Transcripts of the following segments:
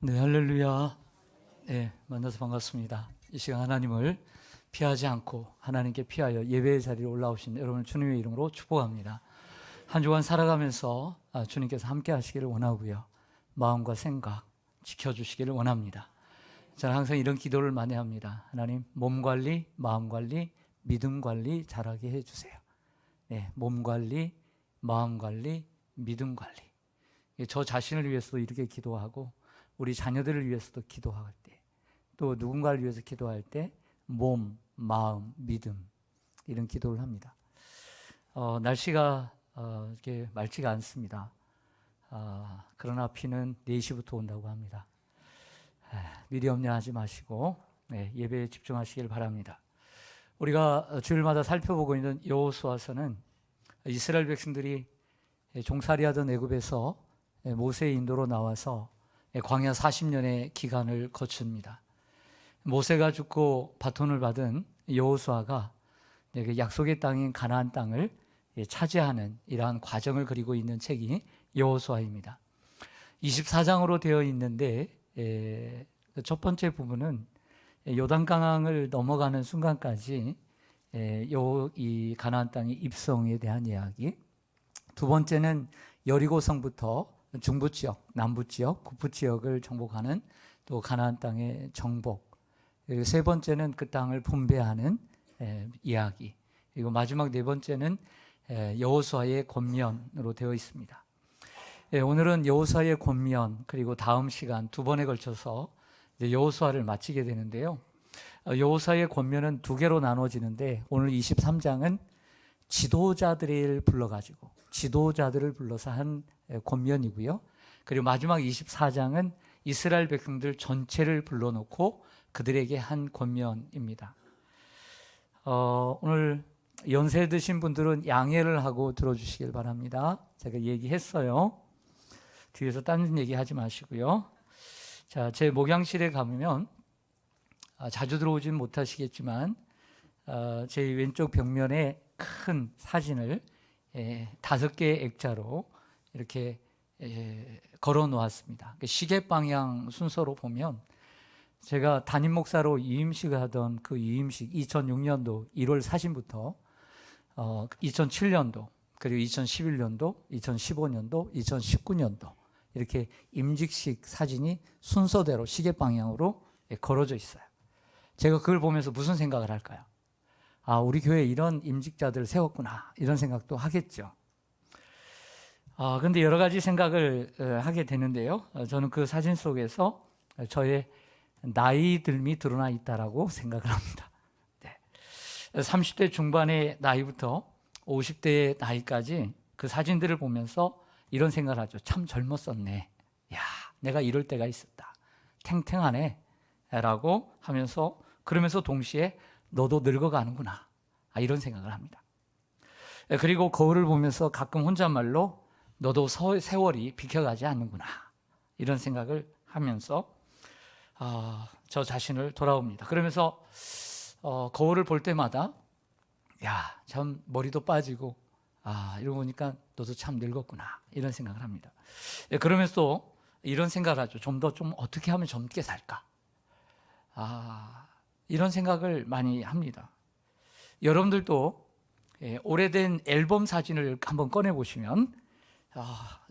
네, 할렐루야. 네, 만나서 반갑습니다. 이 시간 하나님을 피하지 않고 하나님께 피하여 예배의 자리에 올라오신 여러분을 주님의 이름으로 축복합니다. 한 주간 살아가면서 주님께서 함께 하시기를 원하고요. 마음과 생각 지켜주시기를 원합니다. 저는 항상 이런 기도를 많이 합니다. 하나님, 몸 관리, 마음 관리, 믿음 관리 잘하게 해주세요. 네, 몸 관리, 마음 관리, 믿음 관리. 저 자신을 위해서도 이렇게 기도하고 우리 자녀들을 위해서도 기도할 때, 또 누군가를 위해서 기도할 때 몸, 마음, 믿음 이런 기도를 합니다. 날씨가 이렇게 맑지가 않습니다. 그러나 비는 4시부터 온다고 합니다. 미리 염려하지 마시고 예배에 집중하시길 바랍니다. 우리가 주일마다 살펴보고 있는 여호수아서는 이스라엘 백성들이 종살이하던 애굽에서 모세의 인도로 나와서 광야 40년의 기간을 거칩니다. 모세가 죽고 바톤을 받은 여호수아가 약속의 땅인 가나안 땅을 차지하는 이러한 과정을 그리고 있는 책이 여호수아입니다. 24장으로 되어 있는데 첫 번째 부분은 요단강을 넘어가는 순간까지 이 가나안 땅의 입성에 대한 이야기, 두 번째는 여리고성부터 중부 지역, 남부 지역, 북부 지역을 정복하는 또 가나안 땅의 정복, 그리고 세 번째는 그 땅을 분배하는 이야기, 그리고 마지막 네 번째는 여호수아의 권면으로 되어 있습니다. 오늘은 여호수아의 권면 그리고 다음 시간 두 번에 걸쳐서 여호수아를 마치게 되는데요. 여호수아의 권면은 두 개로 나눠지는데 오늘 23장은 지도자들을 불러서 한 권면이고요. 그리고 마지막 24장은 이스라엘 백성들 전체를 불러놓고 그들에게 한 권면입니다. 오늘 연세 드신 분들은 양해를 하고 들어주시길 바랍니다. 제가 얘기했어요. 뒤에서 딴 얘기 하지 마시고요. 자, 제 목양실에 가면 자주 들어오진 못하시겠지만 제 왼쪽 벽면에 큰 사진을 5개의 액자로 이렇게 걸어 놓았습니다. 시계 방향 순서로 보면 제가 담임 목사로 유임식을 하던 그 유임식 2006년도 1월 사진부터 2007년도 그리고 2011년도, 2015년도, 2019년도 이렇게 임직식 사진이 순서대로 시계 방향으로 걸어져 있어요. 제가 그걸 보면서 무슨 생각을 할까요? 우리 교회에 이런 임직자들을 세웠구나 이런 생각도 하겠죠. 근데 여러 가지 생각을 하게 되는데요. 저는 그 사진 속에서 저의 나이 듦이 드러나 있다라고 생각을 합니다. 30대 중반의 나이부터 50대의 나이까지 그 사진들을 보면서 이런 생각을 하죠. 참 젊었었네. 야, 내가 이럴 때가 있었다. 탱탱하네. 라고 하면서 그러면서 동시에 너도 늙어가는구나. 이런 생각을 합니다. 그리고 거울을 보면서 가끔 혼잣말로 너도 세월이 비켜가지 않는구나. 이런 생각을 하면서 저 자신을 돌아봅니다. 그러면서 거울을 볼 때마다 야, 참 머리도 빠지고 이러고 보니까 너도 참 늙었구나. 이런 생각을 합니다. 그러면서 또 이런 생각을 하죠. 좀 더 어떻게 하면 젊게 살까? 이런 생각을 많이 합니다. 여러분들도 오래된 앨범 사진을 한번 꺼내 보시면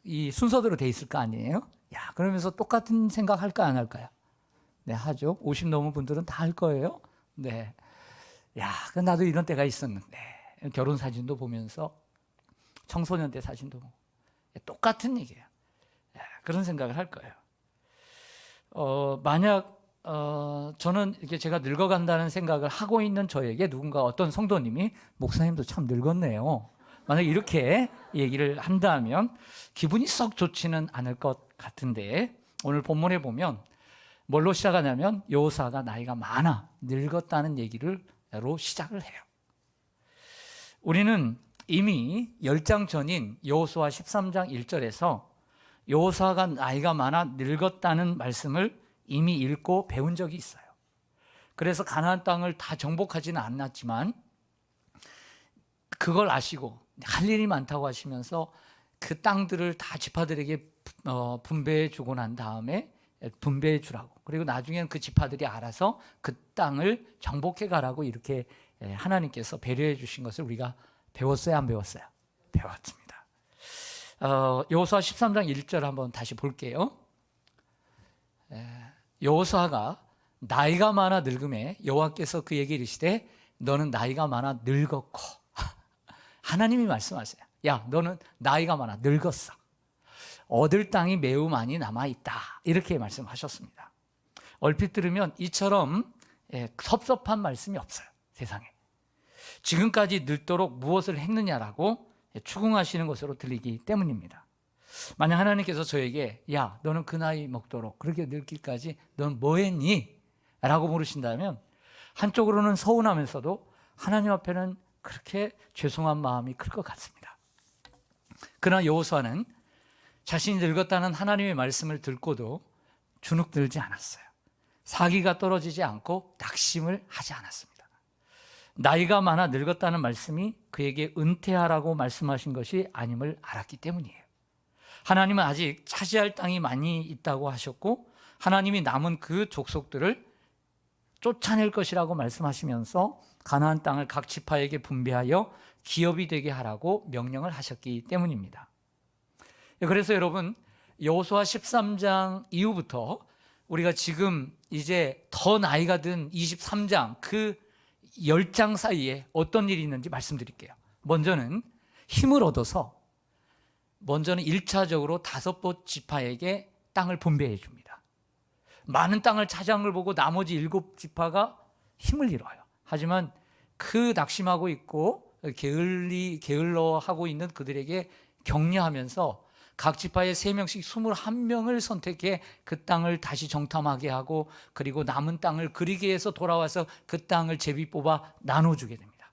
이 순서대로 돼 있을 거 아니에요? 야, 그러면서 똑같은 생각 할까 안 할까요? 네, 하죠. 50 넘은 분들은 다 할 거예요. 네. 야, 나도 이런 때가 있었는데. 결혼 사진도 보면서 청소년 때 사진도 보고 똑같은 얘기예요. 그런 생각을 할 거예요. 만약 저는 이렇게 제가 늙어간다는 생각을 하고 있는 저에게 누군가 어떤 성도님이 목사님도 참 늙었네요. 만약 이렇게 얘기를 한다면 기분이 썩 좋지는 않을 것 같은데 오늘 본문에 보면 뭘로 시작하냐면 여호수아가 나이가 많아 늙었다는 얘기로 시작을 해요. 우리는 이미 10장 전인 여호수아 13장 1절에서 여호수아가 나이가 많아 늙었다는 말씀을 이미 읽고 배운 적이 있어요. 그래서 가나안 땅을 다 정복하지는 않았지만 그걸 아시고 할 일이 많다고 하시면서 그 땅들을 다 지파들에게 분배해 주고 난 다음에 분배해 주라고, 그리고 나중에는 그 지파들이 알아서 그 땅을 정복해 가라고 이렇게 하나님께서 배려해 주신 것을 우리가 배웠어요, 안 배웠어요? 배웠습니다. 여호수아 13장 1절 한번 다시 볼게요. 여호수아가 나이가 많아 늙음에 여호와께서 그에게 이르시되 너는 나이가 많아 늙었고 하나님이 말씀하세요. 야, 너는 나이가 많아 늙었어. 얻을 땅이 매우 많이 남아있다. 이렇게 말씀하셨습니다. 얼핏 들으면 이처럼 섭섭한 말씀이 없어요, 세상에. 지금까지 늙도록 무엇을 했느냐라고 추궁하시는 것으로 들리기 때문입니다. 만약 하나님께서 저에게 야, 너는 그 나이 먹도록 그렇게 늙기까지 넌 뭐 했니? 라고 물으신다면 한쪽으로는 서운하면서도 하나님 앞에는 그렇게 죄송한 마음이 클 것 같습니다. 그러나 여호수아는 자신이 늙었다는 하나님의 말씀을 듣고도 주눅들지 않았어요. 사기가 떨어지지 않고 낙심을 하지 않았습니다. 나이가 많아 늙었다는 말씀이 그에게 은퇴하라고 말씀하신 것이 아님을 알았기 때문이에요. 하나님은 아직 차지할 땅이 많이 있다고 하셨고 하나님이 남은 그 족속들을 쫓아낼 것이라고 말씀하시면서 가나안 땅을 각 지파에게 분배하여 기업이 되게 하라고 명령을 하셨기 때문입니다. 그래서 여러분, 여호수아 13장 이후부터 우리가 지금 이제 더 나이가 든 23장 그 10장 사이에 어떤 일이 있는지 말씀드릴게요. 먼저는 힘을 얻어서 먼저는 1차적으로 5 지파에게 땅을 분배해 줍니다. 많은 땅을 차지한 걸 보고 나머지 7 지파가 힘을 잃어요. 하지만 그 낙심하고 있고 게을러하고 있는 그들에게 격려하면서 각 지파에 3명씩 21명을 선택해 그 땅을 다시 정탐하게 하고 그리고 남은 땅을 그리게 해서 돌아와서 그 땅을 제비 뽑아 나눠주게 됩니다.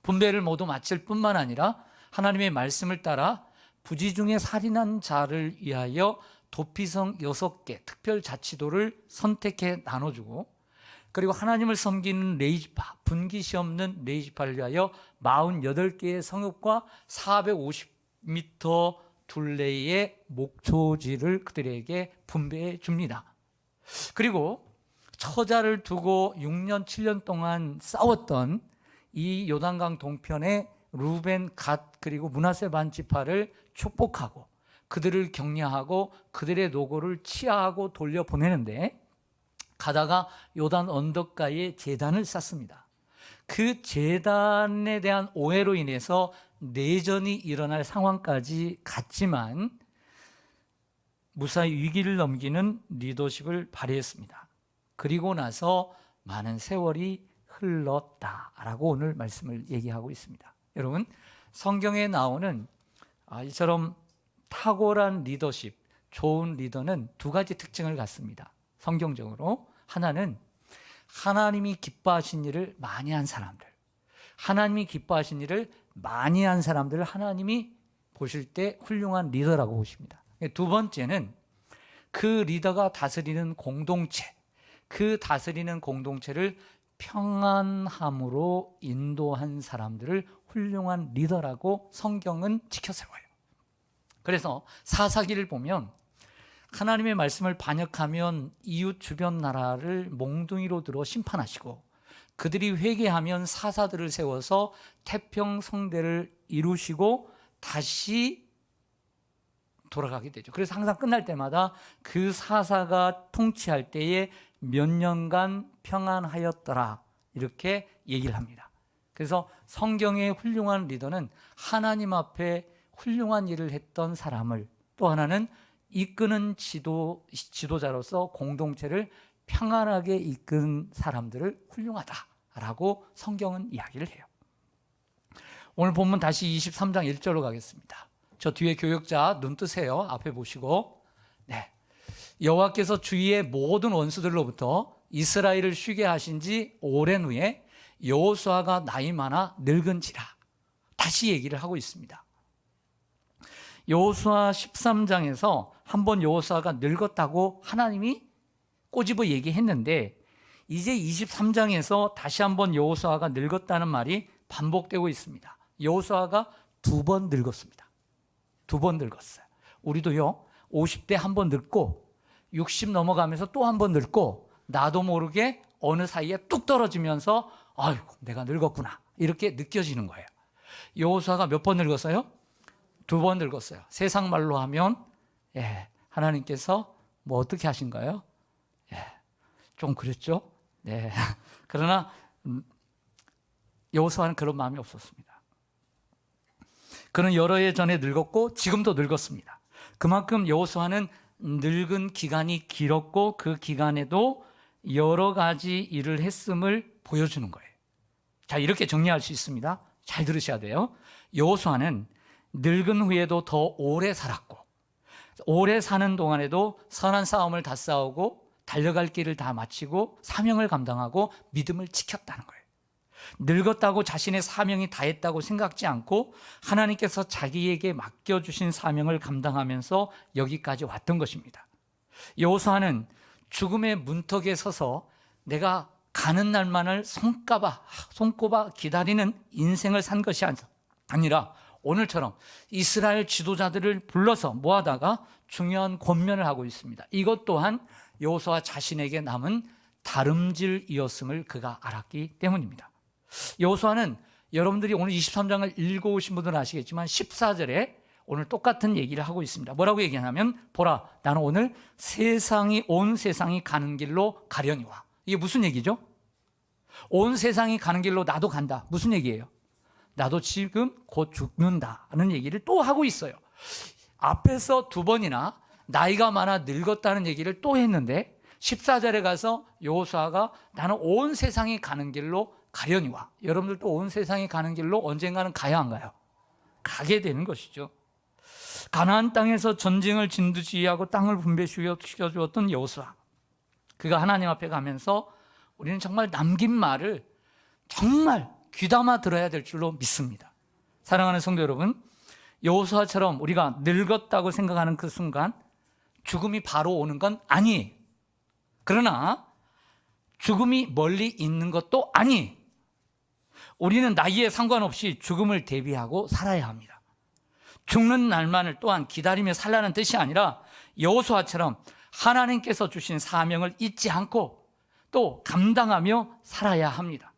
분배를 모두 마칠 뿐만 아니라 하나님의 말씀을 따라 부지 중에 살인한 자를 위하여 도피성 6개 특별자치도를 선택해 나눠주고 그리고 하나님을 섬기는 레위지파, 분깃이 없는 레위지파를 위하여 48개의 성읍과 450m 둘레의 목초지를 그들에게 분배해 줍니다. 그리고 처자를 두고 6년 7년 동안 싸웠던 이 요단강 동편의 루벤, 갓 그리고 므낫세 반 지파를 축복하고 그들을 격려하고 그들의 노고를 치하하고 돌려보내는데 가다가 요단 언덕가에 제단을 쌓습니다. 그 제단에 대한 오해로 인해서 내전이 일어날 상황까지 갔지만 무사히 위기를 넘기는 리더십을 발휘했습니다. 그리고 나서 많은 세월이 흘렀다라고 오늘 말씀을 얘기하고 있습니다. 여러분, 성경에 나오는 이처럼 탁월한 리더십, 좋은 리더는 2가지 특징을 갖습니다. 성경적으로 하나는 하나님이 기뻐하신 일을 많이 한 사람들, 하나님이 기뻐하신 일을 많이 한 사람들을 하나님이 보실 때 훌륭한 리더라고 보십니다. 2번째는 그 리더가 다스리는 공동체, 그 다스리는 공동체를 평안함으로 인도한 사람들을 훌륭한 리더라고 성경은 지켜세워요. 그래서 사사기를 보면 하나님의 말씀을 반역하면 이웃 주변 나라를 몽둥이로 들어 심판하시고 그들이 회개하면 사사들을 세워서 태평성대를 이루시고 다시 돌아가게 되죠. 그래서 항상 끝날 때마다 그 사사가 통치할 때에 몇 년간 평안하였더라 이렇게 얘기를 합니다. 그래서 성경의 훌륭한 리더는 하나님 앞에 훌륭한 일을 했던 사람을, 또 하나는 이끄는 지도자로서 공동체를 평안하게 이끈 사람들을 훌륭하다라고 성경은 이야기를 해요. 오늘 본문 다시 23장 1절로 가겠습니다. 저 뒤에 교역자 눈 뜨세요. 앞에 보시고. 네. 여호와께서 주위의 모든 원수들로부터 이스라엘을 쉬게 하신 지 오랜 후에 여호수아가 나이 많아 늙은지라 다시 얘기를 하고 있습니다. 여호수아 13장에서 한번 여호수아가 늙었다고 하나님이 꼬집어 얘기했는데 이제 23장에서 다시 한번 여호수아가 늙었다는 말이 반복되고 있습니다. 여호수아가 2번 늙었습니다. 2번 늙었어요. 우리도요 50대 한 번 늙고 60 넘어가면서 또 한 번 늙고 나도 모르게 어느 사이에 뚝 떨어지면서 아이고 내가 늙었구나 이렇게 느껴지는 거예요. 여호수아가 몇 번 늙었어요? 2번 늙었어요. 세상 말로 하면 하나님께서 뭐 어떻게 하신 거예요? 좀 그랬죠. 네. 그러나 여호수아는 그런 마음이 없었습니다. 그는 여러 해 전에 늙었고 지금도 늙었습니다. 그만큼 여호수아는 늙은 기간이 길었고 그 기간에도 여러 가지 일을 했음을 보여주는 거예요. 자, 이렇게 정리할 수 있습니다. 잘 들으셔야 돼요. 여호수아는 늙은 후에도 더 오래 살았고 오래 사는 동안에도 선한 싸움을 다 싸우고 달려갈 길을 다 마치고 사명을 감당하고 믿음을 지켰다는 거예요. 늙었다고 자신의 사명이 다했다고 생각지 않고 하나님께서 자기에게 맡겨주신 사명을 감당하면서 여기까지 왔던 것입니다. 여호수아는 죽음의 문턱에 서서 내가 가는 날만을 손꼽아 기다리는 인생을 산 것이 아니라 오늘처럼 이스라엘 지도자들을 불러서 모아다가 중요한 권면을 하고 있습니다. 이것 또한 여호수아 자신에게 남은 다름질이었음을 그가 알았기 때문입니다. 여호수아는 여러분들이 오늘 23장을 읽어오신 분들은 아시겠지만 14절에 오늘 똑같은 얘기를 하고 있습니다. 뭐라고 얘기하냐면 보라 나는 오늘 온 세상이 가는 길로 가려니와. 이게 무슨 얘기죠? 온 세상이 가는 길로 나도 간다. 무슨 얘기예요? 나도 지금 곧 죽는다는 얘기를 또 하고 있어요. 앞에서 2번이나 나이가 많아 늙었다는 얘기를 또 했는데 14절에 가서 여호수아가 나는 온 세상이 가는 길로 가려니와. 여러분들도 온 세상이 가는 길로 언젠가는 가야 안 가요? 가게 되는 것이죠. 가나안 땅에서 전쟁을 진두지휘하고 땅을 분배시켜 주었던 여호수아, 그가 하나님 앞에 가면서 우리는 정말 남긴 말을 정말 귀담아 들어야 될 줄로 믿습니다. 사랑하는 성도 여러분, 여호수아처럼 우리가 늙었다고 생각하는 그 순간 죽음이 바로 오는 건 아니에요. 그러나 죽음이 멀리 있는 것도 아니에요. 우리는 나이에 상관없이 죽음을 대비하고 살아야 합니다. 죽는 날만을 또한 기다리며 살라는 뜻이 아니라 여호수아처럼 하나님께서 주신 사명을 잊지 않고 또 감당하며 살아야 합니다.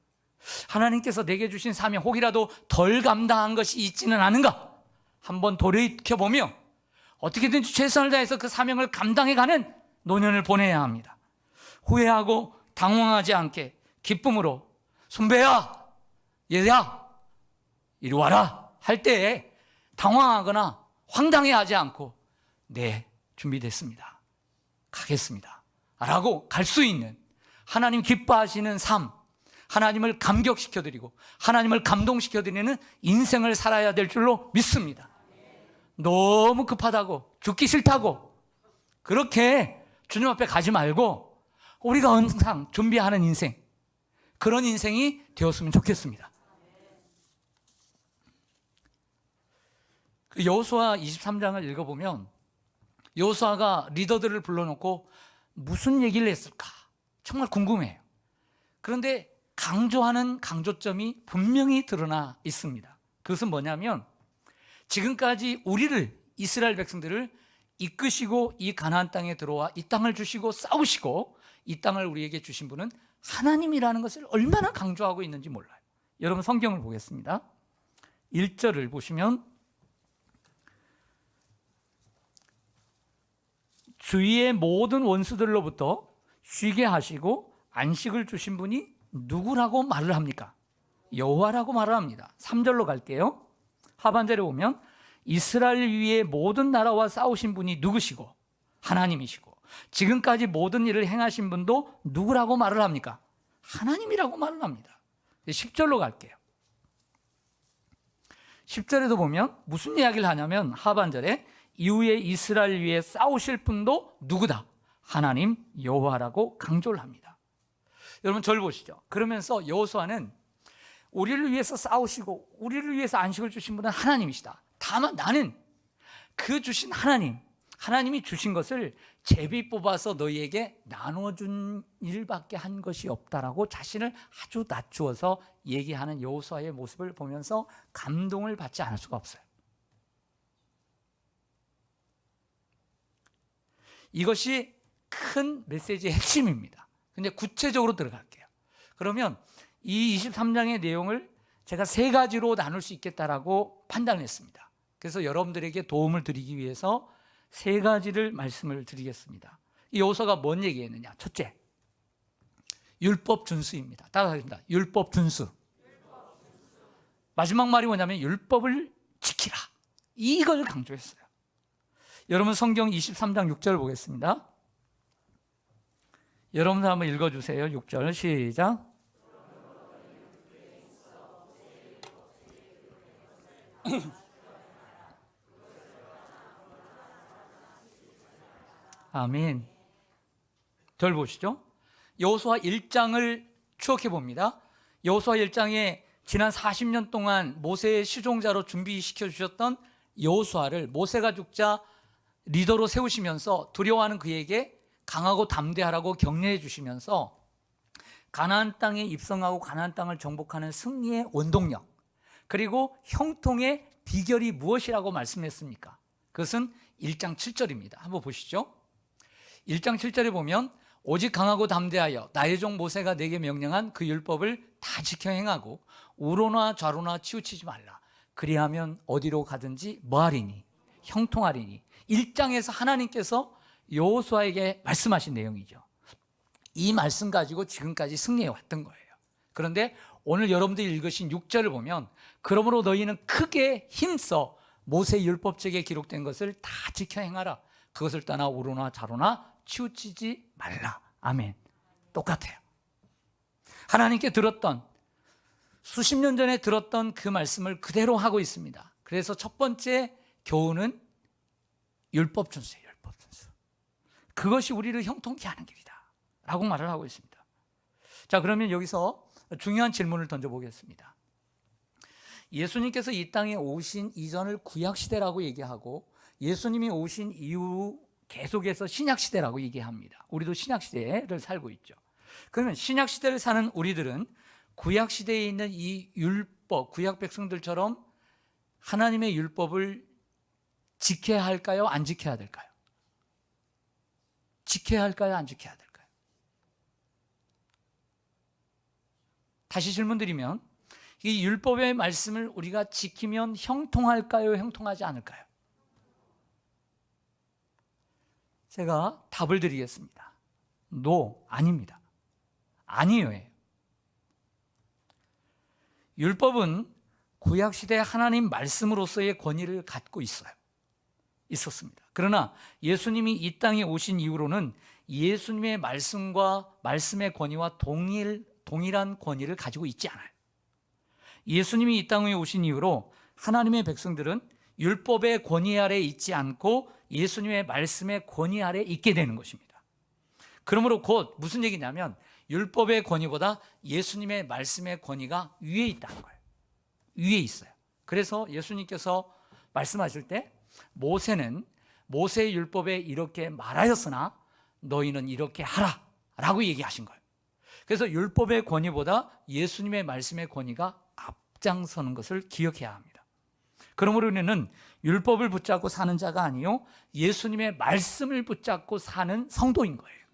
하나님께서 내게 주신 사명 혹이라도 덜 감당한 것이 있지는 않은가? 한번 돌이켜보며 어떻게든지 최선을 다해서 그 사명을 감당해가는 노년을 보내야 합니다. 후회하고 당황하지 않게 기쁨으로 순배야, 얘야, 이리 와라 할 때에 당황하거나 황당해하지 않고 네, 준비됐습니다. 가겠습니다. 라고 갈 수 있는 하나님 기뻐하시는 삶, 하나님을 감격시켜드리고 하나님을 감동시켜드리는 인생을 살아야 될 줄로 믿습니다. 너무 급하다고 죽기 싫다고 그렇게 주님 앞에 가지 말고 우리가 항상 준비하는 인생, 그런 인생이 되었으면 좋겠습니다. 여호수아 23장을 읽어보면 여호수아가 리더들을 불러놓고 무슨 얘기를 했을까 정말 궁금해요. 그런데 강조하는 강조점이 분명히 드러나 있습니다. 그것은 뭐냐면 지금까지 우리를, 이스라엘 백성들을 이끄시고 이 가나안 땅에 들어와 이 땅을 주시고 싸우시고 이 땅을 우리에게 주신 분은 하나님이라는 것을 얼마나 강조하고 있는지 몰라요. 여러분 성경을 보겠습니다. 1절을 보시면 주위의 모든 원수들로부터 쉬게 하시고 안식을 주신 분이 누구라고 말을 합니까? 여호와라고 말을 합니다. 3절로 갈게요. 하반절에 보면 이스라엘 위에 모든 나라와 싸우신 분이 누구시고 하나님이시고 지금까지 모든 일을 행하신 분도 누구라고 말을 합니까? 하나님이라고 말을 합니다. 10절로 갈게요. 10절에도 보면 무슨 이야기를 하냐면 하반절에 이후에 이스라엘 위에 싸우실 분도 누구다? 하나님 여호와라고 강조를 합니다. 여러분 저를 보시죠. 그러면서 여호수아는 우리를 위해서 싸우시고 우리를 위해서 안식을 주신 분은 하나님이시다. 다만 나는 그 주신 하나님이 주신 것을 제비 뽑아서 너희에게 나눠준 일밖에 한 것이 없다라고 자신을 아주 낮추어서 얘기하는 여호수아의 모습을 보면서 감동을 받지 않을 수가 없어요. 이것이 큰 메시지의 핵심입니다. 근데 구체적으로 들어갈게요. 그러면 이 23장의 내용을 제가 3가지로 나눌 수 있겠다라고 판단했습니다. 그래서 여러분들에게 도움을 드리기 위해서 3가지를 말씀을 드리겠습니다. 이 요소가 뭔 얘기했느냐? 첫째, 율법 준수입니다. 따라하겠습니다. 율법 준수. 마지막 말이 뭐냐면 율법을 지키라. 이걸 강조했어요. 여러분 성경 23장 6절 보겠습니다. 여러분들 한번 읽어주세요. 6절 시작. 아멘. 절 보시죠. 여호수아 1장을 추억해 봅니다. 여호수아 1장에 지난 40년 동안 모세의 시종자로 준비시켜 주셨던 여호수아를 모세가 죽자 리더로 세우시면서 두려워하는 그에게 강하고 담대하라고 격려해 주시면서 가나안 땅에 입성하고 가나안 땅을 정복하는 승리의 원동력, 그리고 형통의 비결이 무엇이라고 말씀했습니까? 그것은 1장 7절입니다. 한번 보시죠. 1장 7절에 보면 오직 강하고 담대하여 나의 종 모세가 내게 명령한 그 율법을 다 지켜 행하고 우로나 좌로나 치우치지 말라. 그리하면 어디로 가든지 뭐하리니? 형통하리니. 1장에서 하나님께서 여호수아에게 말씀하신 내용이죠. 이 말씀 가지고 지금까지 승리해 왔던 거예요. 그런데 오늘 여러분들이 읽으신 6절을 보면 그러므로 너희는 크게 힘써 모세 율법책에 기록된 것을 다 지켜 행하라. 그것을 떠나 우로나 좌로나 치우치지 말라. 아멘. 똑같아요. 하나님께 들었던, 수십 년 전에 들었던 그 말씀을 그대로 하고 있습니다. 그래서 첫 번째 교훈은 율법 준수예요. 율법 준수. 그것이 우리를 형통케 하는 길이다 라고 말을 하고 있습니다. 자, 그러면 여기서 중요한 질문을 던져보겠습니다. 예수님께서 이 땅에 오신 이전을 구약시대라고 얘기하고 예수님이 오신 이후 계속해서 신약시대라고 얘기합니다. 우리도 신약시대를 살고 있죠. 그러면 신약시대를 사는 우리들은 구약시대에 있는 이 율법, 구약 백성들처럼 하나님의 율법을 지켜야 할까요? 안 지켜야 될까요? 지켜야 할까요? 안 지켜야 될까요? 다시 질문드리면 이 율법의 말씀을 우리가 지키면 형통할까요? 형통하지 않을까요? 제가 답을 드리겠습니다. No, 아닙니다. 아니에요. 율법은 구약시대 하나님 말씀으로서의 권위를 갖고 있었습니다. 그러나 예수님이 이 땅에 오신 이후로는 예수님의 말씀과 말씀의 권위와 동일한 권위를 가지고 있지 않아요. 예수님이 이 땅에 오신 이후로 하나님의 백성들은 율법의 권위 아래 있지 않고 예수님의 말씀의 권위 아래 있게 되는 것입니다. 그러므로 곧 무슨 얘기냐면 율법의 권위보다 예수님의 말씀의 권위가 위에 있다는 거예요. 위에 있어요. 그래서 예수님께서 말씀하실 때 모세는 모세의 율법에 이렇게 말하였으나 너희는 이렇게 하라 라고 얘기하신 거예요. 그래서 율법의 권위보다 예수님의 말씀의 권위가 앞장서는 것을 기억해야 합니다. 그러므로 우리는 율법을 붙잡고 사는 자가 아니요 예수님의 말씀을 붙잡고 사는 성도인 거예요.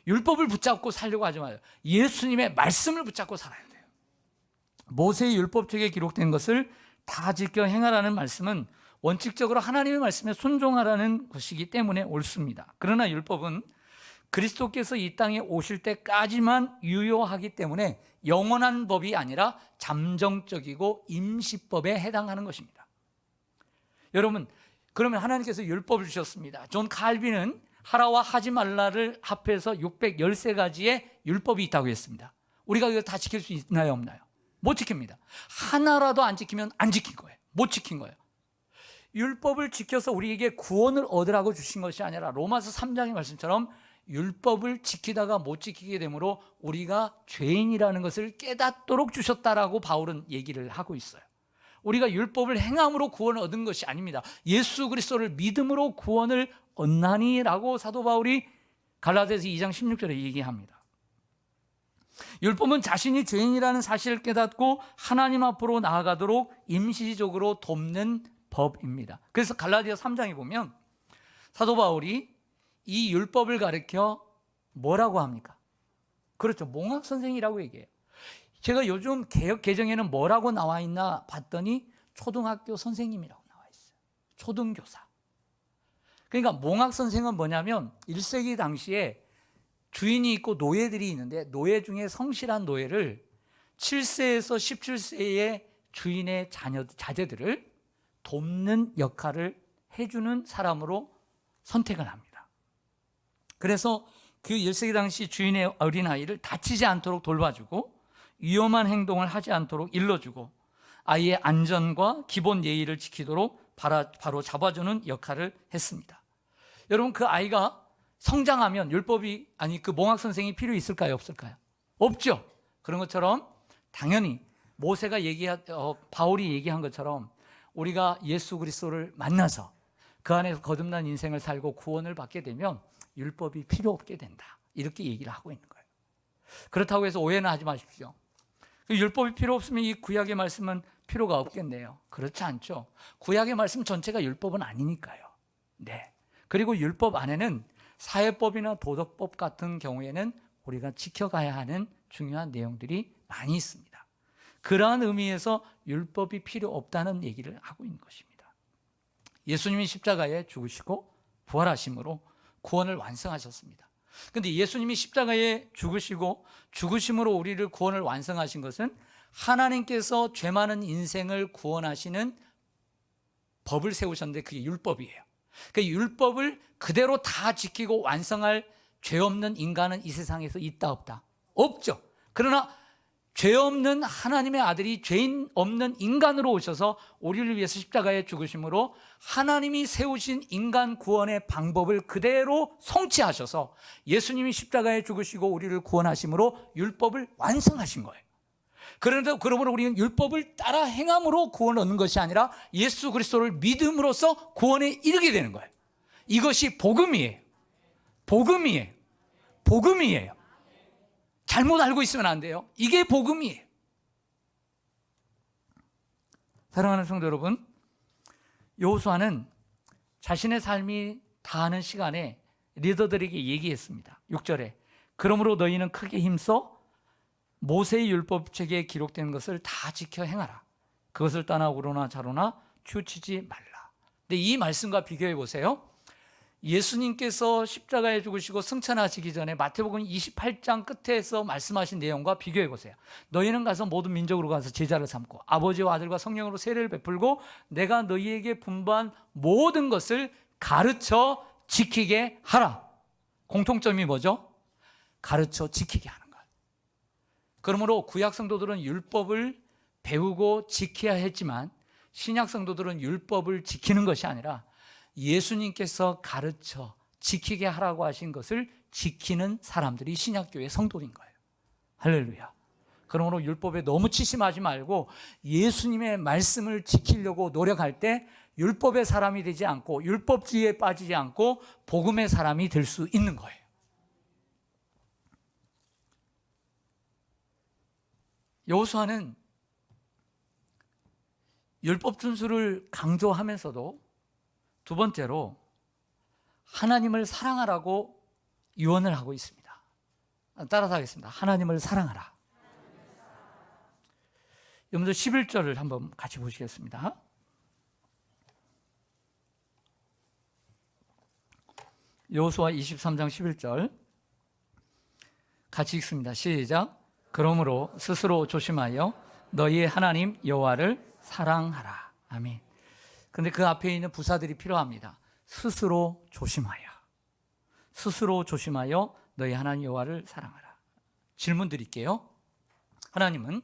율법을 붙잡고 살려고 하지 마요. 예수님의 말씀을 붙잡고 살아야 돼요. 모세의 율법책에 기록된 것을 다 지켜 행하라는 말씀은 원칙적으로 하나님의 말씀에 순종하라는 것이기 때문에 옳습니다. 그러나 율법은 그리스도께서 이 땅에 오실 때까지만 유효하기 때문에 영원한 법이 아니라 잠정적이고 임시법에 해당하는 것입니다. 여러분, 그러면 하나님께서 율법을 주셨습니다. 존 칼빈은 하라와 하지 말라를 합해서 613가지의 율법이 있다고 했습니다. 우리가 이거 다 지킬 수 있나요, 없나요? 못 지킵니다. 하나라도 안 지키면 안 지킨 거예요. 못 지킨 거예요. 율법을 지켜서 우리에게 구원을 얻으라고 주신 것이 아니라 로마서 3장의 말씀처럼 율법을 지키다가 못 지키게 되므로 우리가 죄인이라는 것을 깨닫도록 주셨다라고 바울은 얘기를 하고 있어요. 우리가 율법을 행함으로 구원을 얻은 것이 아닙니다. 예수 그리스도를 믿음으로 구원을 얻나니라고 사도 바울이 갈라디아서 2장 16절에 얘기합니다. 율법은 자신이 죄인이라는 사실을 깨닫고 하나님 앞으로 나아가도록 임시적으로 돕는 법입니다. 그래서 갈라디아 3장에 보면 사도 바울이 이 율법을 가르쳐 뭐라고 합니까? 그렇죠. 몽학 선생이라고 얘기해요. 제가 요즘 개역 개정에는 뭐라고 나와 있나 봤더니 초등학교 선생님이라고 나와 있어요. 초등교사. 그러니까 몽학 선생은 뭐냐면 1세기 당시에 주인이 있고 노예들이 있는데 노예 중에 성실한 노예를 7세에서 17세의 주인의 자제들을 돕는 역할을 해주는 사람으로 선택을 합니다. 그래서 그 1세기 당시 주인의 어린아이를 다치지 않도록 돌봐주고 위험한 행동을 하지 않도록 일러주고 아이의 안전과 기본 예의를 지키도록 바로 잡아주는 역할을 했습니다. 여러분, 그 아이가 성장하면 율법이 그 몽학 선생이 필요 있을까요? 없을까요? 없죠. 그런 것처럼 당연히 모세가 바울이 얘기한 것처럼 우리가 예수 그리스도를 만나서 그 안에서 거듭난 인생을 살고 구원을 받게 되면 율법이 필요 없게 된다. 이렇게 얘기를 하고 있는 거예요. 그렇다고 해서 오해는 하지 마십시오. 율법이 필요 없으면 이 구약의 말씀은 필요가 없겠네요. 그렇지 않죠. 구약의 말씀 전체가 율법은 아니니까요. 네. 그리고 율법 안에는 사회법이나 도덕법 같은 경우에는 우리가 지켜가야 하는 중요한 내용들이 많이 있습니다. 그러한 의미에서 율법이 필요 없다는 얘기를 하고 있는 것입니다. 예수님이 십자가에 죽으시고 부활하심으로 구원을 완성하셨습니다. 그런데 예수님이 십자가에 죽으시고 죽으심으로 우리를 구원을 완성하신 것은 하나님께서 죄 많은 인생을 구원하시는 법을 세우셨는데 그게 율법이에요. 그 율법을 그대로 다 지키고 완성할 죄 없는 인간은 이 세상에서 있다 없다? 없죠. 그러나 죄 없는 하나님의 아들이 죄인 없는 인간으로 오셔서 우리를 위해서 십자가에 죽으심으로 하나님이 세우신 인간 구원의 방법을 그대로 성취하셔서 예수님이 십자가에 죽으시고 우리를 구원하심으로 율법을 완성하신 거예요. 그런데 그러므로 우리는 율법을 따라 행함으로 구원을 얻는 것이 아니라 예수 그리스도를 믿음으로써 구원에 이르게 되는 거예요. 이것이 복음이에요. 복음이에요. 복음이에요. 잘못 알고 있으면 안 돼요. 이게 복음이에요. 사랑하는 성도 여러분, 여호수아는 자신의 삶이 다하는 시간에 리더들에게 얘기했습니다. 6절에 그러므로 너희는 크게 힘써 모세의 율법책에 기록된 것을 다 지켜 행하라. 그것을 떠나 우로나 좌로나 치우치지 말라. 근데 이 말씀과 비교해 보세요. 예수님께서 십자가에 죽으시고 승천하시기 전에 마태복음 28장 끝에서 말씀하신 내용과 비교해 보세요. 너희는 가서 모든 민족으로 가서 제자를 삼고 아버지와 아들과 성령으로 세례를 베풀고 내가 너희에게 분부한 모든 것을 가르쳐 지키게 하라. 공통점이 뭐죠? 가르쳐 지키게 하는 것. 그러므로 구약 성도들은 율법을 배우고 지켜야 했지만 신약 성도들은 율법을 지키는 것이 아니라 예수님께서 가르쳐 지키게 하라고 하신 것을 지키는 사람들이 신약교회 성도인 거예요. 할렐루야. 그러므로 율법에 너무 치심하지 말고 예수님의 말씀을 지키려고 노력할 때 율법의 사람이 되지 않고 율법주의에 빠지지 않고 복음의 사람이 될 수 있는 거예요. 여호수아는 율법 준수를 강조하면서도 두 번째로 하나님을 사랑하라고 유언을 하고 있습니다. 따라서 하겠습니다. 하나님을 사랑하라. 여러분들 11절을 한번 같이 보시겠습니다. 여호수아 23장 11절 같이 읽습니다. 시작. 그러므로 스스로 조심하여 너희의 하나님 여호와를 사랑하라. 아멘. 근데 그 앞에 있는 부사들이 필요합니다. 스스로 조심하여. 스스로 조심하여 너희 하나님 여호와를 사랑하라. 질문 드릴게요. 하나님은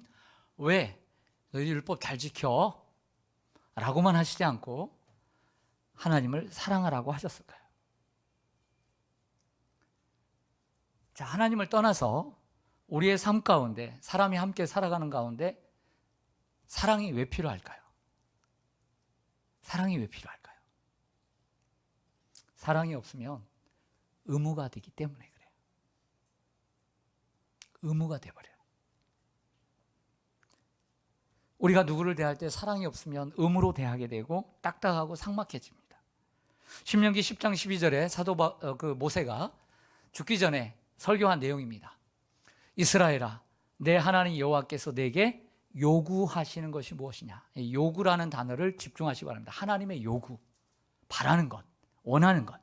왜 너희 율법 잘 지켜? 라고만 하시지 않고 하나님을 사랑하라고 하셨을까요? 자, 하나님을 떠나서 우리의 삶 가운데 사람이 함께 살아가는 가운데 사랑이 왜 필요할까요? 사랑이 왜 필요할까요? 사랑이 없으면 의무가 되기 때문에 그래요. 의무가 돼버려요. 우리가 누구를 대할 때 사랑이 없으면 의무로 대하게 되고 딱딱하고 삭막해집니다. 신명기 10장 12절에 모세가 죽기 전에 설교한 내용입니다. 이스라엘아, 내 하나님 여호와께서 내게 요구하시는 것이 무엇이냐. 요구라는 단어를 집중하시기 바랍니다. 하나님의 요구, 바라는 것, 원하는 것,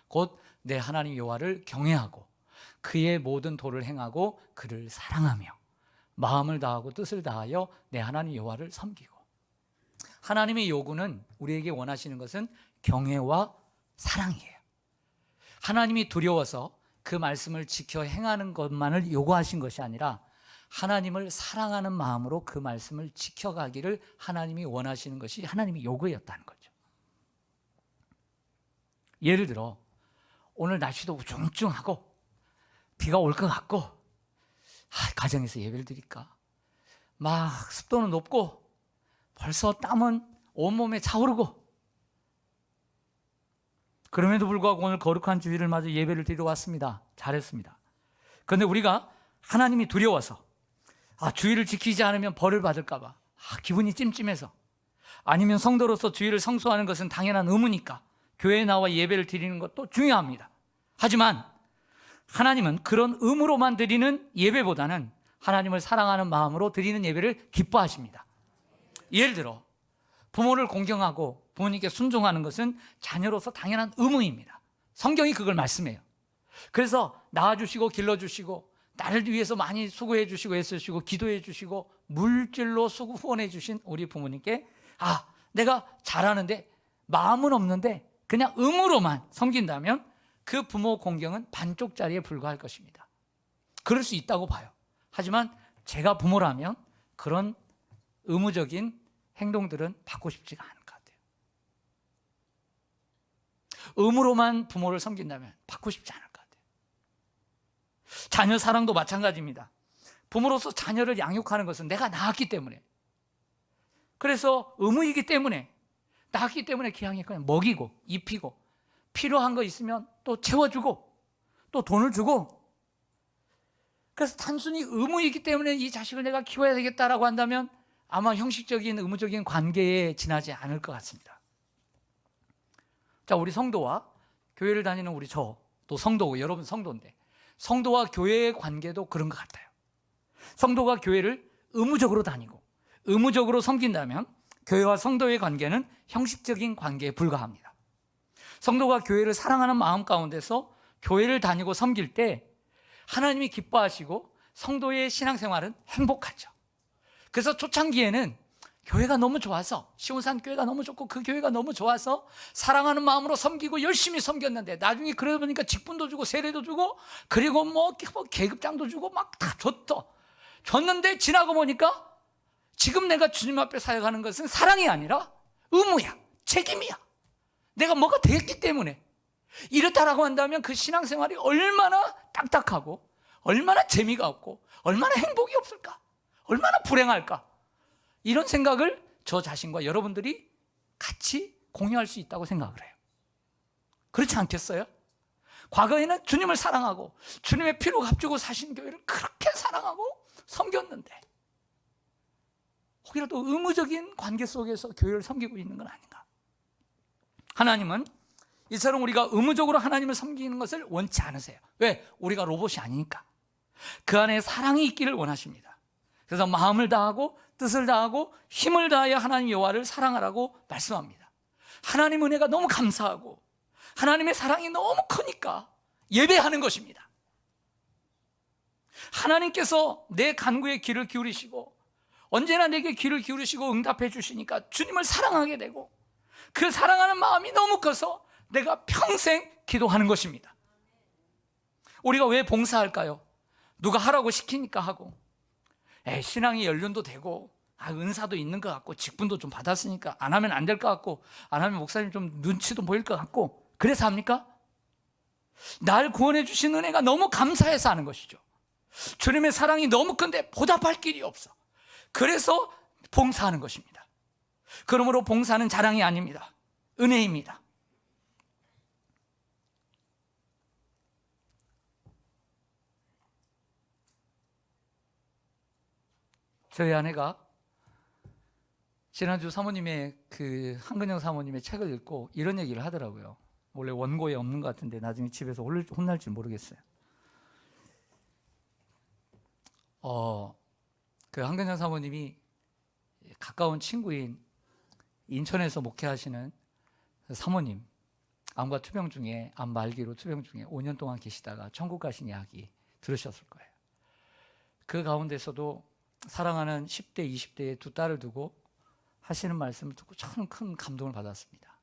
곧 내 하나님 여호와를 경외하고 그의 모든 도를 행하고 그를 사랑하며 마음을 다하고 뜻을 다하여 내 하나님 여호와를 섬기고. 하나님의 요구는, 우리에게 원하시는 것은 경외와 사랑이에요. 하나님이 두려워서 그 말씀을 지켜 행하는 것만을 요구하신 것이 아니라 하나님을 사랑하는 마음으로 그 말씀을 지켜가기를 하나님이 원하시는 것이 하나님의 요구였다는 거죠. 예를 들어 오늘 날씨도 우중충하고 비가 올 것 같고 가정에서 예배를 드릴까, 막 습도는 높고 벌써 땀은 온몸에 차오르고, 그럼에도 불구하고 오늘 거룩한 주일을 맞아 예배를 드리러 왔습니다. 잘했습니다. 그런데 우리가 하나님이 두려워서 주일을 지키지 않으면 벌을 받을까 봐 기분이 찜찜해서, 아니면 성도로서 주일을 성수하는 것은 당연한 의무니까 교회에 나와 예배를 드리는 것도 중요합니다. 하지만 하나님은 그런 의무로만 드리는 예배보다는 하나님을 사랑하는 마음으로 드리는 예배를 기뻐하십니다. 예를 들어 부모를 공경하고 부모님께 순종하는 것은 자녀로서 당연한 의무입니다. 성경이 그걸 말씀해요. 그래서 낳아주시고 길러주시고 나를 위해서 많이 수고해 주시고 애쓰시고 기도해 주시고 물질로 후원해 주신 우리 부모님께 내가 잘하는데 마음은 없는데 그냥 의무로만 섬긴다면 그 부모 공경은 반쪽짜리에 불과할 것입니다. 그럴 수 있다고 봐요. 하지만 제가 부모라면 그런 의무적인 행동들은 받고 싶지가 않을 것 같아요. 의무로만 부모를 섬긴다면 받고 싶지 않을 것 같아요. 자녀 사랑도 마찬가지입니다. 부모로서 자녀를 양육하는 것은 내가 낳았기 때문에, 그래서 의무이기 때문에, 낳았기 때문에 기양에 그냥 먹이고 입히고 필요한 거 있으면 또 채워주고 또 돈을 주고, 그래서 단순히 의무이기 때문에 이 자식을 내가 키워야 되겠다라고 한다면 아마 형식적인 의무적인 관계에 지나지 않을 것 같습니다. 자, 우리 성도와 교회를 다니는 우리 또 성도고, 여러분 성도인데 성도와 교회의 관계도 그런 것 같아요. 성도가 교회를 의무적으로 다니고 의무적으로 섬긴다면 교회와 성도의 관계는 형식적인 관계에 불과합니다. 성도가 교회를 사랑하는 마음 가운데서 교회를 다니고 섬길 때 하나님이 기뻐하시고 성도의 신앙생활은 행복하죠. 그래서 초창기에는 교회가 너무 좋아서, 시온산 교회가 너무 좋고 그 교회가 너무 좋아서 사랑하는 마음으로 섬기고 열심히 섬겼는데, 나중에 그러다 보니까 직분도 주고 세례도 주고 그리고 뭐 계급장도 주고 막 다 줬는데 지나고 보니까 지금 내가 주님 앞에 사역하는 것은 사랑이 아니라 의무야, 책임이야. 내가 뭐가 됐기 때문에. 이렇다라고 한다면 그 신앙생활이 얼마나 딱딱하고 얼마나 재미가 없고 얼마나 행복이 없을까, 얼마나 불행할까, 이런 생각을 저 자신과 여러분들이 같이 공유할 수 있다고 생각을 해요. 그렇지 않겠어요? 과거에는 주님을 사랑하고 주님의 피로 값주고 사신 교회를 그렇게 사랑하고 섬겼는데 혹이라도 의무적인 관계 속에서 교회를 섬기고 있는 건 아닌가. 하나님은 이처럼 우리가 의무적으로 하나님을 섬기는 것을 원치 않으세요. 왜? 우리가 로봇이 아니니까. 그 안에 사랑이 있기를 원하십니다. 그래서 마음을 다하고 뜻을 다하고 힘을 다하여 하나님 여호와를 사랑하라고 말씀합니다. 하나님 은혜가 너무 감사하고 하나님의 사랑이 너무 크니까 예배하는 것입니다. 하나님께서 내 간구에 귀를 기울이시고 언제나 내게 귀를 기울이시고 응답해 주시니까 주님을 사랑하게 되고, 그 사랑하는 마음이 너무 커서 내가 평생 기도하는 것입니다. 우리가 왜 봉사할까요? 누가 하라고 시키니까 하고, 신앙이 연륜도 되고 은사도 있는 것 같고 직분도 좀 받았으니까 안 하면 안 될 것 같고, 안 하면 목사님 좀 눈치도 보일 것 같고, 그래서 합니까? 날 구원해 주신 은혜가 너무 감사해서 하는 것이죠. 주님의 사랑이 너무 큰데 보답할 길이 없어. 그래서 봉사하는 것입니다. 그러므로 봉사는 자랑이 아닙니다. 은혜입니다. 저희 아내가 지난주 사모님의 한근영 사모님의 책을 읽고 이런 얘기를 하더라고요. 원래 원고에 없는 것 같은데 나중에 집에서 혼날지 모르겠어요. 그 한근장 사모님이 가까운 친구인 인천에서 목회하시는 사모님, 암과 투병 중에, 암 말기로 투병 중에 5년 동안 계시다가 천국 가신 이야기 들으셨을 거예요. 그 가운데서도 사랑하는 10대, 20대의 두 딸을 두고 하시는 말씀을 듣고 저는 큰 감동을 받았습니다.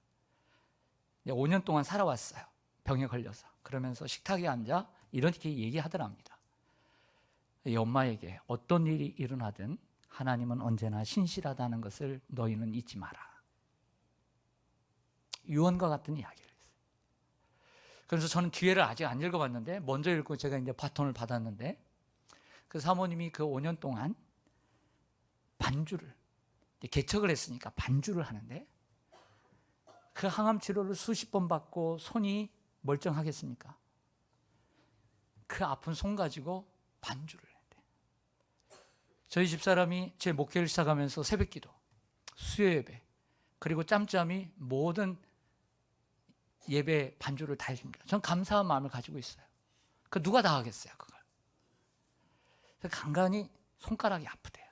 5년 동안 살아왔어요. 병에 걸려서. 그러면서 식탁에 앉아 이렇게 얘기하더랍니다. 이 엄마에게 어떤 일이 일어나든 하나님은 언제나 신실하다는 것을 너희는 잊지 마라. 유언과 같은 이야기를 했어요. 그래서 저는 뒤에를 아직 안 읽어봤는데 먼저 읽고 제가 이제 바톤을 받았는데 그 사모님이 그 5년 동안 반주를 개척을 했으니까 반주를 하는데 그 항암 치료를 수십 번 받고 손이 멀쩡하겠습니까? 그 아픈 손 가지고 반주를 했대. 저희 집사람이 제 목회를 시작하면서 새벽기도, 수요예배, 그리고 짬짬이 모든 예배 반주를 다 해줍니다. 전 감사한 마음을 가지고 있어요. 그 누가 다 하겠어요, 그걸. 간간히 손가락이 아프대요.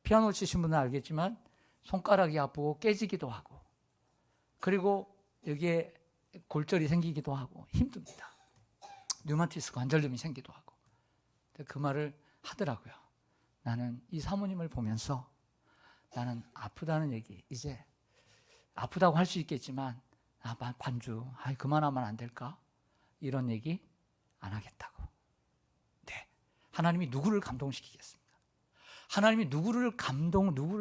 피아노 치신 분은 알겠지만 손가락이 아프고 깨지기도 하고 그리고 여기에 골절이 생기기도 하고 힘듭니다. 류마티스 관절염이 생기기도 하고. 그 말을 하더라고요. 나는 이 사모님을 보면서 나는 아프다는 얘기, 이제 아프다고 할 수 있겠지만 반주, 그만하면 안 될까? 이런 얘기 안 하겠다고. 네, 하나님이 누구를 감동시키겠습니까? 하나님이 누구를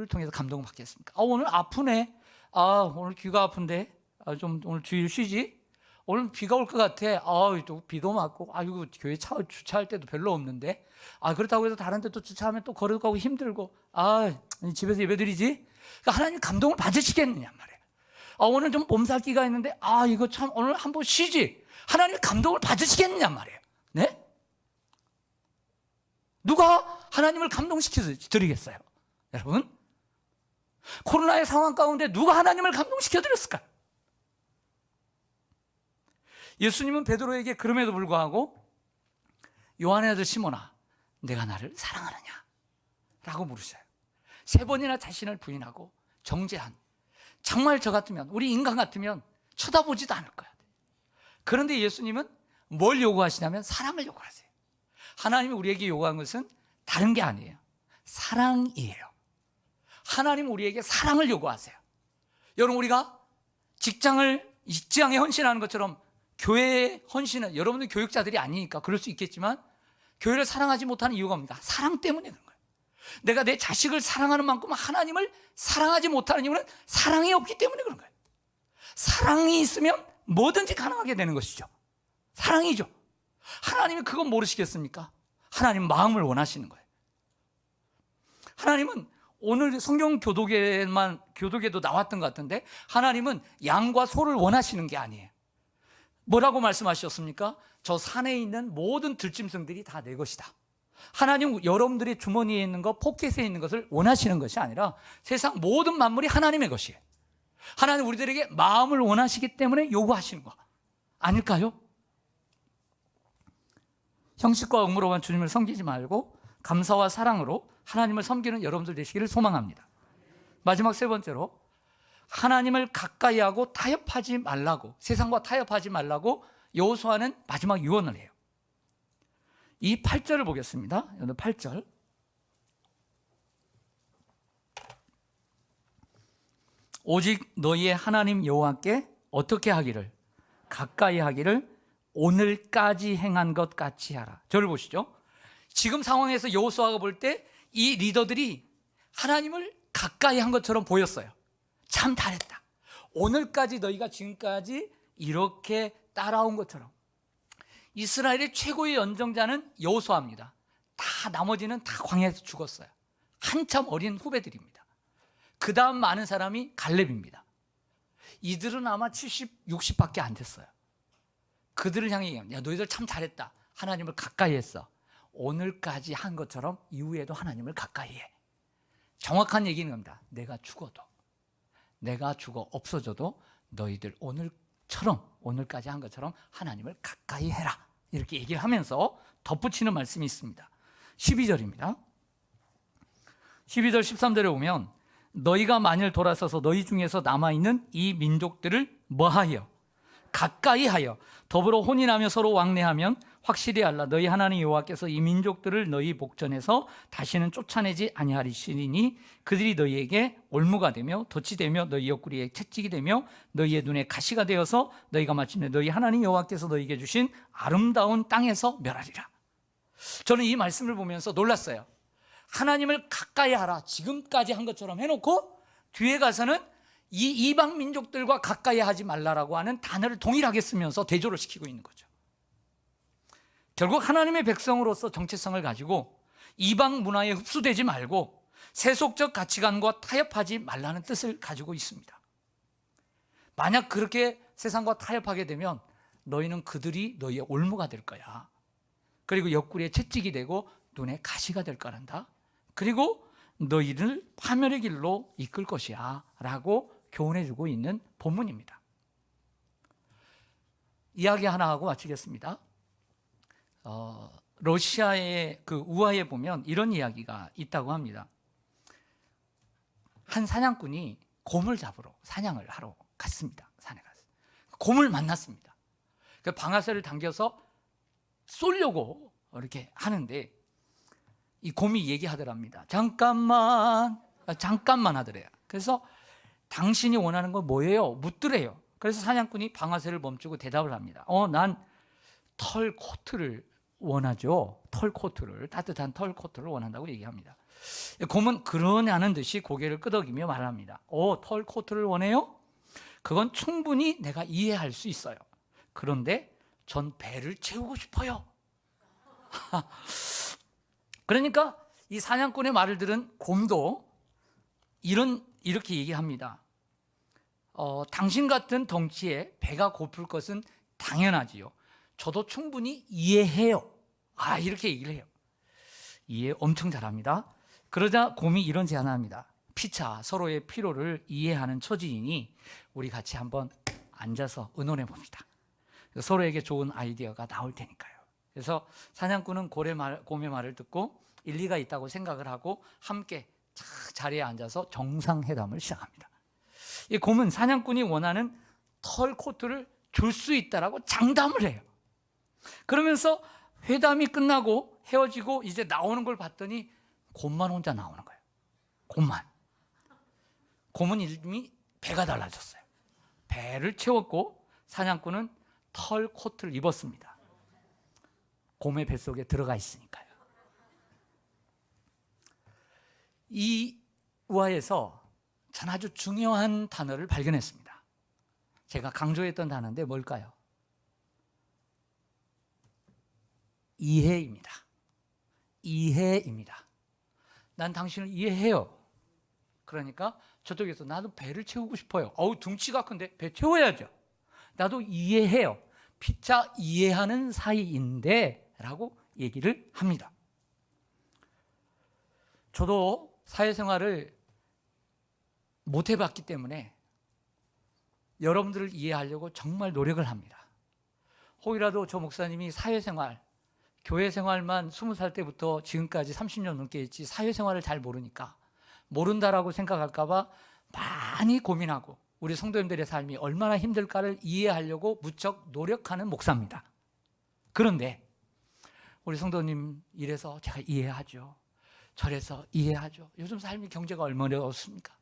통해서 감동을 받겠습니까? 오늘 아프네. 오늘 귀가 아픈데. 좀 오늘 주일 쉬지? 오늘 비가 올 것 같아. 또 비도 맞고. 이거 교회 주차할 때도 별로 없는데. 그렇다고 해서 다른 데 또 주차하면 또 걸어가고 힘들고. 집에서 예배드리지? 그러니까 하나님 감동을 받으시겠느냐 말이에요. 오늘 좀 몸살기가 있는데. 이거 참 오늘 한번 쉬지? 하나님 감동을 받으시겠느냐 말이에요. 네? 누가 하나님을 감동시켜 드리겠어요? 여러분? 코로나의 상황 가운데 누가 하나님을 감동시켜 드렸을까요? 예수님은 베드로에게 그럼에도 불구하고 요한의 아들 시몬아, 내가 나를 사랑하느냐? 라고 물으셔요. 3번이나 자신을 부인하고 정죄한, 정말 저 같으면, 우리 인간 같으면 쳐다보지도 않을 거야. 그런데 예수님은 뭘 요구하시냐면 사랑을 요구하세요. 하나님이 우리에게 요구한 것은 다른 게 아니에요. 사랑이에요. 하나님은 우리에게 사랑을 요구하세요. 여러분, 우리가 직장에 헌신하는 것처럼 교회에 헌신은, 여러분들 교육자들이 아니니까 그럴 수 있겠지만 교회를 사랑하지 못하는 이유가 뭡니까? 사랑 때문에 그런 거예요. 내가 내 자식을 사랑하는 만큼 하나님을 사랑하지 못하는 이유는 사랑이 없기 때문에 그런 거예요. 사랑이 있으면 뭐든지 가능하게 되는 것이죠. 사랑이죠. 하나님이 그건 모르시겠습니까? 하나님 마음을 원하시는 거예요. 하나님은 오늘 성경 교독에도 나왔던 것 같은데 하나님은 양과 소를 원하시는 게 아니에요. 뭐라고 말씀하셨습니까? 저 산에 있는 모든 들짐승들이 다 내 것이다. 하나님 여러분들의 주머니에 있는 것, 포켓에 있는 것을 원하시는 것이 아니라 세상 모든 만물이 하나님의 것이에요. 하나님 우리들에게 마음을 원하시기 때문에 요구하시는 거 아닐까요? 형식과 의무로만 주님을 섬기지 말고 감사와 사랑으로 하나님을 섬기는 여러분들 되시기를 소망합니다. 마지막 3번째로 하나님을 가까이 하고 타협하지 말라고, 세상과 타협하지 말라고 여호수아는 마지막 유언을 해요. 이 8절을 보겠습니다. 오늘 8절. 오직 너희의 하나님 여호와께 어떻게 하기를, 가까이 하기를 오늘까지 행한 것 같이 하라. 저를 보시죠. 지금 상황에서 여호수아가 볼 때 이 리더들이 하나님을 가까이 한 것처럼 보였어요. 참 잘했다. 오늘까지 너희가 지금까지 이렇게 따라온 것처럼. 이스라엘의 최고의 연정자는 여호수아입니다. 다 나머지는 다 광야에서 죽었어요. 한참 어린 후배들입니다. 그 다음 많은 사람이 갈렙입니다. 이들은 아마 70, 60밖에 안 됐어요. 그들을 향해 얘기합니다. 야, 너희들 참 잘했다. 하나님을 가까이 했어. 오늘까지 한 것처럼 이후에도 하나님을 가까이 해. 정확한 얘기는 겁니다. 내가 죽어 없어져도 너희들 오늘 것처럼, 오늘까지 한 것처럼 하나님을 가까이 해라, 이렇게 얘기를 하면서 덧붙이는 말씀이 있습니다. 12절입니다. 12절 13절에 보면 너희가 만일 돌아서서 너희 중에서 남아있는 이 민족들을 뭐하여? 가까이 하여 더불어 혼인하며 서로 왕래하면 확실히 알라. 너희 하나님 여호와께서 이 민족들을 너희 목전에서 다시는 쫓아내지 아니하리시니 그들이 너희에게 올무가 되며 덫이 되며 너희 옆구리에 채찍이 되며 너희의 눈에 가시가 되어서 너희가 마침내 너희 하나님 여호와께서 너희에게 주신 아름다운 땅에서 멸하리라. 저는 이 말씀을 보면서 놀랐어요. 하나님을 가까이 하라, 지금까지 한 것처럼 해놓고 뒤에 가서는 이 이방 민족들과 가까이 하지 말라라고 하는 단어를 동일하게 쓰면서 대조를 시키고 있는 거죠. 결국 하나님의 백성으로서 정체성을 가지고 이방 문화에 흡수되지 말고 세속적 가치관과 타협하지 말라는 뜻을 가지고 있습니다. 만약 그렇게 세상과 타협하게 되면 너희는 그들이 너희의 올무가 될 거야. 그리고 옆구리에 채찍이 되고 눈에 가시가 될 거란다. 그리고 너희를 파멸의 길로 이끌 것이야 라고 교훈해주고 있는 본문입니다. 이야기 하나 하고 마치겠습니다. 러시아의 그 우하에 보면 이런 이야기가 있다고 합니다. 한 사냥꾼이 곰을 잡으러 사냥을 하러 갔습니다. 산에 가서 곰을 만났습니다. 그 방아쇠를 당겨서 쏘려고 이렇게 하는데 이 곰이 얘기하더랍니다. 잠깐만 하더래요. 그래서 당신이 원하는 건 뭐예요? 묻더래요. 그래서 사냥꾼이 방아쇠를 멈추고 대답을 합니다. 난 털 코트를 원하죠. 털 코트를, 따뜻한 털 코트를 원한다고 얘기합니다. 곰은 그러냐는 듯이 고개를 끄덕이며 말합니다. 털 코트를 원해요? 그건 충분히 내가 이해할 수 있어요. 그런데 전 배를 채우고 싶어요. 그러니까 이 사냥꾼의 말을 들은 곰도 이렇게 얘기합니다. 당신 같은 덩치에 배가 고플 것은 당연하지요. 저도 충분히 이해해요. 이렇게 얘기를 해요. 이해 엄청 잘합니다. 그러자 곰이 이런 제안을 합니다. 피차 서로의 필요를 이해하는 처지이니 우리 같이 한번 앉아서 의논해 봅니다. 서로에게 좋은 아이디어가 나올 테니까요. 그래서 사냥꾼은 곰의 말을 듣고 일리가 있다고 생각을 하고 함께 자리에 앉아서 정상회담을 시작합니다. 이 곰은 사냥꾼이 원하는 털 코트를 줄 수 있다라고 장담을 해요. 그러면서 회담이 끝나고 헤어지고 이제 나오는 걸 봤더니 곰만 혼자 나오는 거예요. 곰은 이미 배가 달라졌어요. 배를 채웠고 사냥꾼은 털 코트를 입었습니다. 곰의 뱃속에 들어가 있으니까요. 이 우화에서 전 아주 중요한 단어를 발견했습니다. 제가 강조했던 단어인데 뭘까요? 이해입니다. 난 당신을 이해해요. 그러니까 저쪽에서 나도 배를 채우고 싶어요. 둥치가 큰데 배 채워야죠. 나도 이해해요. 피차 이해하는 사이인데 라고 얘기를 합니다. 저도 사회생활을 못 해봤기 때문에 여러분들을 이해하려고 정말 노력을 합니다. 혹이라도 저 목사님이 사회생활, 교회생활만 20살 때부터 지금까지 30년 넘게 했지 사회생활을 잘 모르니까 모른다라고 생각할까 봐 많이 고민하고 우리 성도님들의 삶이 얼마나 힘들까를 이해하려고 무척 노력하는 목사입니다. 그런데 우리 성도님 이래서 제가 이해하죠. 저래서 이해하죠. 요즘 삶이 경제가 얼마나 어렵습니까?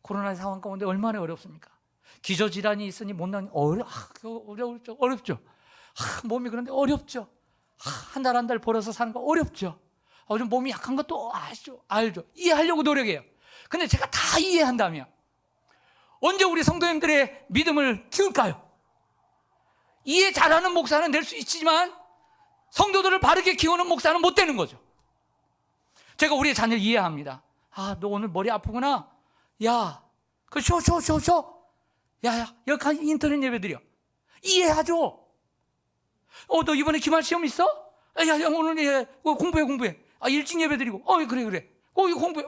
코로나 상황 가운데 얼마나 어렵습니까? 기저질환이 있으니 못난 어렵죠. 몸이 그런데 어렵죠. 한 달 한 달 벌어서 사는 거 어렵죠. 좀 몸이 약한 것도 알죠. 이해하려고 노력해요. 근데 제가 다 이해한다면 언제 우리 성도님들의 믿음을 키울까요? 이해 잘하는 목사는 될 수 있지만 성도들을 바르게 키우는 목사는 못 되는 거죠. 제가 우리의 자녀를 이해합니다. 너 오늘 머리 아프구나. 쉬어. 여기 인터넷 예배 드려. 이해하죠. 너 이번에 기말 시험 있어? 오늘 공부해. 일찍 예배 드리고. 그래. 공부해.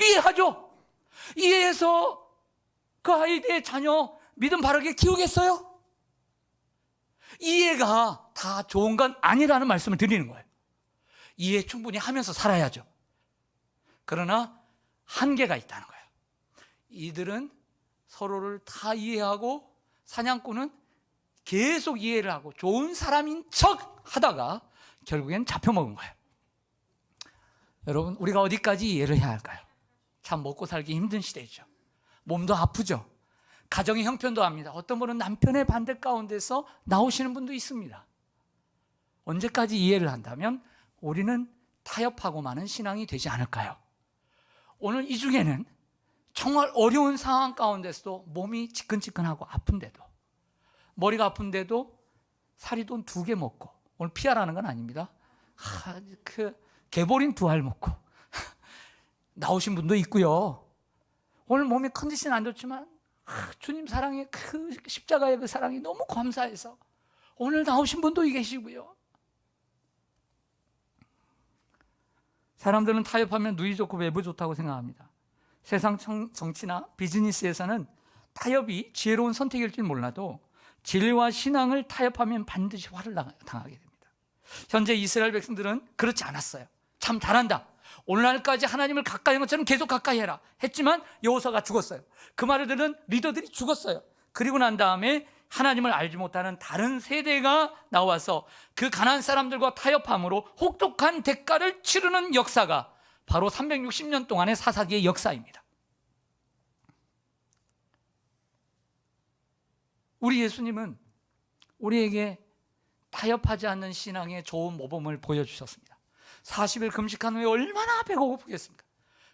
이해하죠. 이해해서 그 아이의 자녀 믿음 바르게 키우겠어요? 이해가 다 좋은 건 아니라는 말씀을 드리는 거예요. 이해 충분히 하면서 살아야죠. 그러나 한계가 있다는 거예요. 이들은 서로를 다 이해하고 사냥꾼은 계속 이해를 하고 좋은 사람인 척 하다가 결국엔 잡혀먹은 거예요. 여러분, 우리가 어디까지 이해를 해야 할까요? 참 먹고 살기 힘든 시대죠. 몸도 아프죠. 가정의 형편도 합니다. 어떤 분은 남편의 반대 가운데서 나오시는 분도 있습니다. 언제까지 이해를 한다면 우리는 타협하고 마는 신앙이 되지 않을까요? 오늘 이 중에는 정말 어려운 상황 가운데서도 몸이 지끈지끈하고 아픈데도, 머리가 아픈데도 사리돈 2개 먹고, 오늘 피하라는 건 아닙니다. 개보린 2알 먹고 나오신 분도 있고요. 오늘 몸이 컨디션 안 좋지만 주님 사랑의 그 십자가의 그 사랑이 너무 감사해서 오늘 나오신 분도 계시고요. 사람들은 타협하면 누이 좋고 외부 좋다고 생각합니다. 세상 정치나 비즈니스에서는 타협이 지혜로운 선택일지 몰라도 진리와 신앙을 타협하면 반드시 화를 당하게 됩니다. 현재 이스라엘 백성들은 그렇지 않았어요. 참 잘한다. 오늘날까지 하나님을 가까이 한 것처럼 계속 가까이 해라 했지만 여호수아가 죽었어요. 그 말을 들은 리더들이 죽었어요. 그리고 난 다음에 하나님을 알지 못하는 다른 세대가 나와서 그 가나안 사람들과 타협함으로 혹독한 대가를 치르는 역사가 바로 360년 동안의 사사기의 역사입니다. 우리 예수님은 우리에게 타협하지 않는 신앙의 좋은 모범을 보여주셨습니다. 40일 금식한 후에 얼마나 배가 고프겠습니까?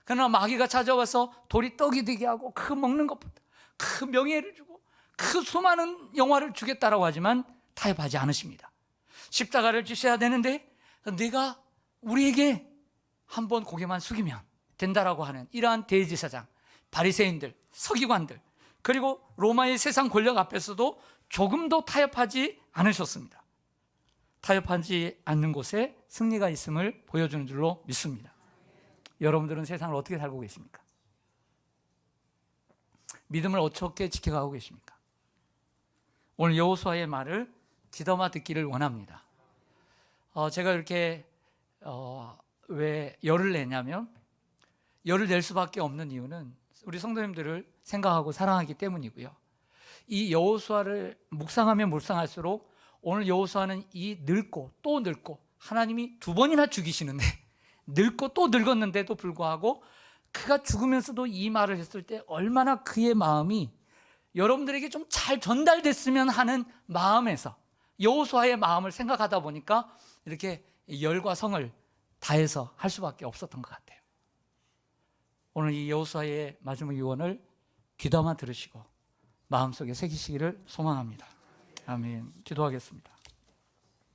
그러나 마귀가 찾아와서 돌이 떡이 되게 하고 그 먹는 것보다 그 명예를 주고 그 수많은 영화를 주겠다라고 하지만 타협하지 않으십니다. 십자가를 지셔야 되는데 내가 우리에게 한번 고개만 숙이면 된다라고 하는 이러한 대제사장, 바리새인들, 서기관들, 그리고 로마의 세상 권력 앞에서도 조금도 타협하지 않으셨습니다. 타협하지 않는 곳에 승리가 있음을 보여주는 줄로 믿습니다. 여러분들은 세상을 어떻게 살고 계십니까? 믿음을 어떻게 지켜가고 계십니까? 오늘 여호수아의 말을 귀담아 듣기를 원합니다. 제가 이렇게 왜 열을 내냐면, 열을 낼 수밖에 없는 이유는 우리 성도님들을 생각하고 사랑하기 때문이고요. 이 여호수아를 묵상하면 묵상할수록 오늘 여호수아는 이 늙고 또 늙고 하나님이 2번이나 죽이시는데 늙고 또 늙었는데도 불구하고 그가 죽으면서도 이 말을 했을 때 얼마나 그의 마음이 여러분들에게 좀 잘 전달됐으면 하는 마음에서 여호수아의 마음을 생각하다 보니까 이렇게 열과 성을 다해서 할 수밖에 없었던 것 같아요. 오늘 이 여호수아의 마지막 유언을 귀담아 들으시고 마음속에 새기시기를 소망합니다. 아멘. 기도하겠습니다.